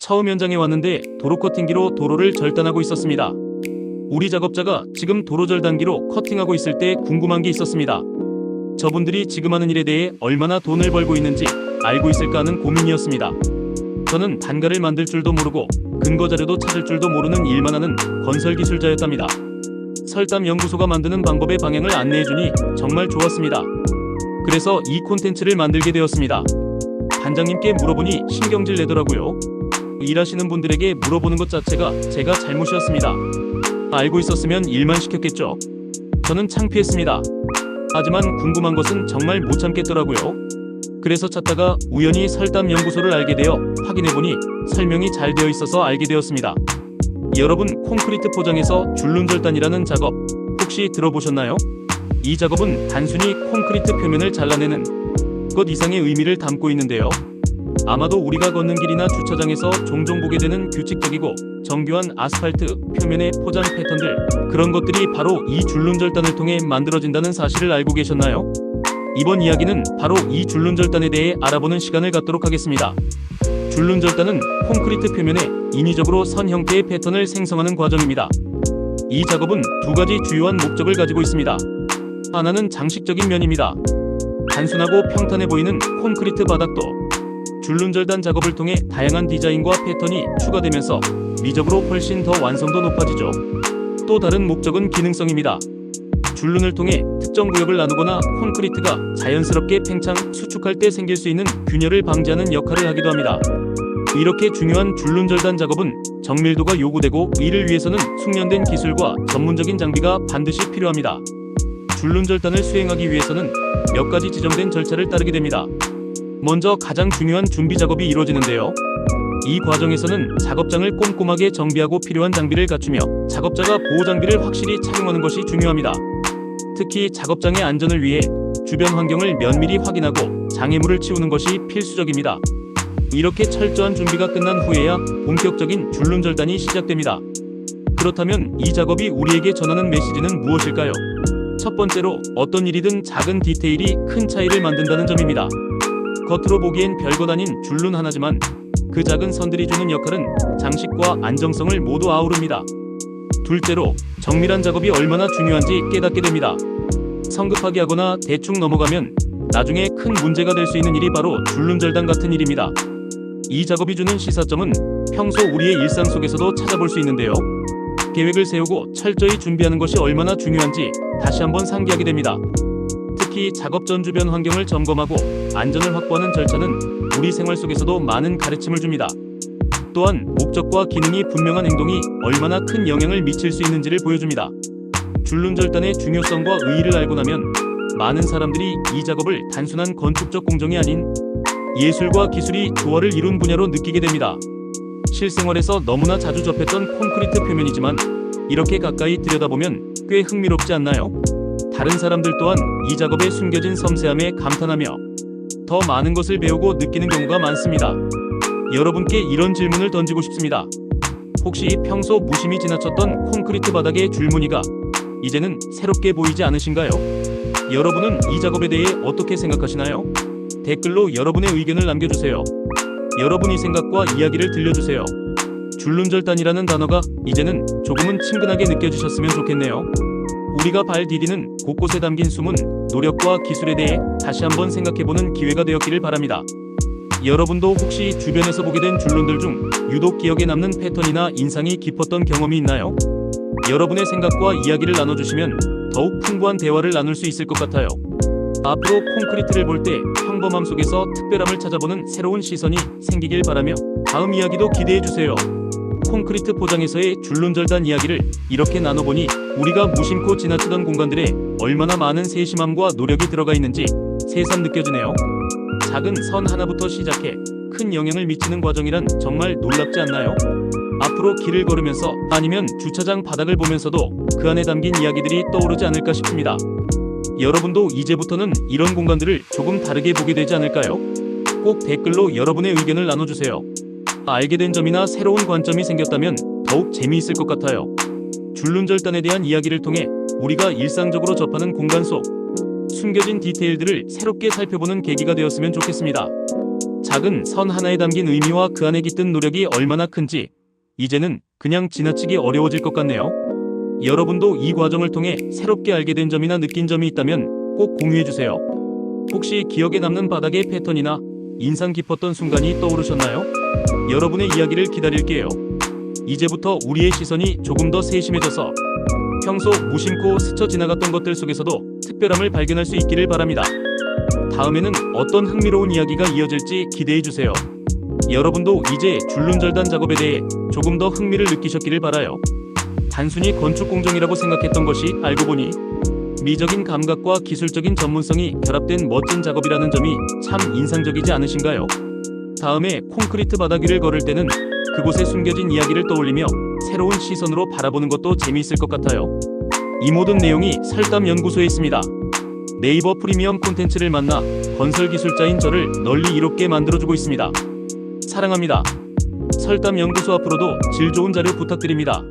처음 현장에 왔는데 도로 커팅기로 도로를 절단하고 있었습니다. 우리 작업자가 지금 도로 절단기로 커팅하고 있을 때 궁금한 게 있었습니다. 저분들이 지금 하는 일에 대해 얼마나 돈을 벌고 있는지 알고 있을까 하는 고민이었습니다. 저는 단가를 만들 줄도 모르고 근거 자료도 찾을 줄도 모르는 일만 하는 건설 기술자였답니다. 설담 연구소가 만드는 방법의 방향을 안내해주니 정말 좋았습니다. 그래서 이 콘텐츠를 만들게 되었습니다. 반장님께 물어보니 신경질 내더라고요. 일하시는 분들에게 물어보는 것 자체가 제가 잘못이었습니다. 알고 있었으면 일만 시켰겠죠. 저는 창피했습니다. 하지만 궁금한 것은 정말 못 참겠더라고요. 그래서 찾다가 우연히 설담 연구소를 알게 되어 확인해보니 설명이 잘 되어 있어서 알게 되었습니다. 여러분, 콘크리트 포장에서 줄눈절단이라는 작업 혹시 들어보셨나요? 이 작업은 단순히 콘크리트 표면을 잘라내는 것 이상의 의미를 담고 있는데요. 아마도 우리가 걷는 길이나 주차장에서 종종 보게 되는 규칙적이고 정교한 아스팔트 표면의 포장 패턴들, 그런 것들이 바로 이 줄눈절단을 통해 만들어진다는 사실을 알고 계셨나요? 이번 이야기는 바로 이 줄눈절단에 대해 알아보는 시간을 갖도록 하겠습니다. 줄눈절단은 콘크리트 표면에 인위적으로 선 형태의 패턴을 생성하는 과정입니다. 이 작업은 두 가지 주요한 목적을 가지고 있습니다. 하나는 장식적인 면입니다. 단순하고 평탄해 보이는 콘크리트 바닥도 줄눈절단 작업을 통해 다양한 디자인과 패턴이 추가되면서 미적으로 훨씬 더 완성도 높아지죠. 또 다른 목적은 기능성입니다. 줄눈을 통해 특정 구역을 나누거나 콘크리트가 자연스럽게 팽창, 수축할 때 생길 수 있는 균열을 방지하는 역할을 하기도 합니다. 이렇게 중요한 줄눈절단 작업은 정밀도가 요구되고 이를 위해서는 숙련된 기술과 전문적인 장비가 반드시 필요합니다. 줄눈절단을 수행하기 위해서는 몇 가지 지정된 절차를 따르게 됩니다. 먼저 가장 중요한 준비 작업이 이루어지는데요. 이 과정에서는 작업장을 꼼꼼하게 정비하고 필요한 장비를 갖추며 작업자가 보호 장비를 확실히 착용하는 것이 중요합니다. 특히 작업장의 안전을 위해 주변 환경을 면밀히 확인하고 장애물을 치우는 것이 필수적입니다. 이렇게 철저한 준비가 끝난 후에야 본격적인 줄눈절단이 시작됩니다. 그렇다면 이 작업이 우리에게 전하는 메시지는 무엇일까요? 첫 번째로, 어떤 일이든 작은 디테일이 큰 차이를 만든다는 점입니다. 겉으로 보기엔 별것 아닌 줄눈 하나지만 그 작은 선들이 주는 역할은 장식과 안정성을 모두 아우릅니다. 둘째로, 정밀한 작업이 얼마나 중요한지 깨닫게 됩니다. 성급하게 하거나 대충 넘어가면 나중에 큰 문제가 될 수 있는 일이 바로 줄눈절단 같은 일입니다. 이 작업이 주는 시사점은 평소 우리의 일상 속에서도 찾아볼 수 있는데요. 계획을 세우고 철저히 준비하는 것이 얼마나 중요한지 다시 한번 상기하게 됩니다. 특히 작업 전 주변 환경을 점검하고 안전을 확보하는 절차는 우리 생활 속에서도 많은 가르침을 줍니다. 또한 목적과 기능이 분명한 행동이 얼마나 큰 영향을 미칠 수 있는지를 보여줍니다. 줄눈절단의 중요성과 의의를 알고 나면 많은 사람들이 이 작업을 단순한 건축적 공정이 아닌 예술과 기술이 조화를 이룬 분야로 느끼게 됩니다. 실생활에서 너무나 자주 접했던 콘크리트 표면이지만 이렇게 가까이 들여다보면 꽤 흥미롭지 않나요? 다른 사람들 또한 이 작업에 숨겨진 섬세함에 감탄하며 더 많은 것을 배우고 느끼는 경우가 많습니다. 여러분께 이런 질문을 던지고 싶습니다. 혹시 평소 무심히 지나쳤던 콘크리트 바닥의 줄무늬가 이제는 새롭게 보이지 않으신가요? 여러분은 이 작업에 대해 어떻게 생각하시나요? 댓글로 여러분의 의견을 남겨주세요. 여러분의 생각과 이야기를 들려주세요. 줄눈절단이라는 단어가 이제는 조금은 친근하게 느껴지셨으면 좋겠네요. 우리가 발 디디는 곳곳에 담긴 숨은 노력과 기술에 대해 다시 한번 생각해보는 기회가 되었기를 바랍니다. 여러분도 혹시 주변에서 보게 된 줄눈들 중 유독 기억에 남는 패턴이나 인상이 깊었던 경험이 있나요? 여러분의 생각과 이야기를 나눠주시면 더욱 풍부한 대화를 나눌 수 있을 것 같아요. 앞으로 콘크리트를 볼 때 평범함 속에서 특별함을 찾아보는 새로운 시선이 생기길 바라며 다음 이야기도 기대해주세요. 콘크리트 포장에서의 줄눈절단 이야기를 이렇게 나눠보니 우리가 무심코 지나치던 공간들에 얼마나 많은 세심함과 노력이 들어가 있는지 새삼 느껴지네요. 작은 선 하나부터 시작해 큰 영향을 미치는 과정이란 정말 놀랍지 않나요? 앞으로 길을 걸으면서 아니면 주차장 바닥을 보면서도 그 안에 담긴 이야기들이 떠오르지 않을까 싶습니다. 여러분도 이제부터는 이런 공간들을 조금 다르게 보게 되지 않을까요? 꼭 댓글로 여러분의 의견을 나눠주세요. 알게 된 점이나 새로운 관점이 생겼다면 더욱 재미있을 것 같아요. 줄눈절단에 대한 이야기를 통해 우리가 일상적으로 접하는 공간 속 숨겨진 디테일들을 새롭게 살펴보는 계기가 되었으면 좋겠습니다. 작은 선 하나에 담긴 의미와 그 안에 깃든 노력이 얼마나 큰지 이제는 그냥 지나치기 어려워질 것 같네요. 여러분도 이 과정을 통해 새롭게 알게 된 점이나 느낀 점이 있다면 꼭 공유해주세요. 혹시 기억에 남는 바닥의 패턴이나 인상 깊었던 순간이 떠오르셨나요? 여러분의 이야기를 기다릴게요. 이제부터 우리의 시선이 조금 더 세심해져서 평소 무심코 스쳐 지나갔던 것들 속에서도 특별함을 발견할 수 있기를 바랍니다. 다음에는 어떤 흥미로운 이야기가 이어질지 기대해주세요. 여러분도 이제 줄눈절단 작업에 대해 조금 더 흥미를 느끼셨기를 바라요. 단순히 건축 공정이라고 생각했던 것이 알고 보니 미적인 감각과 기술적인 전문성이 결합된 멋진 작업이라는 점이 참 인상적이지 않으신가요? 다음에 콘크리트 바닥 위를 걸을 때는 그곳에 숨겨진 이야기를 떠올리며 새로운 시선으로 바라보는 것도 재미있을 것 같아요. 이 모든 내용이 설담연구소에 있습니다. 네이버 프리미엄 콘텐츠를 만나 건설기술자인 저를 널리 이롭게 만들어주고 있습니다. 사랑합니다. 설담연구소 앞으로도 질 좋은 자료 부탁드립니다.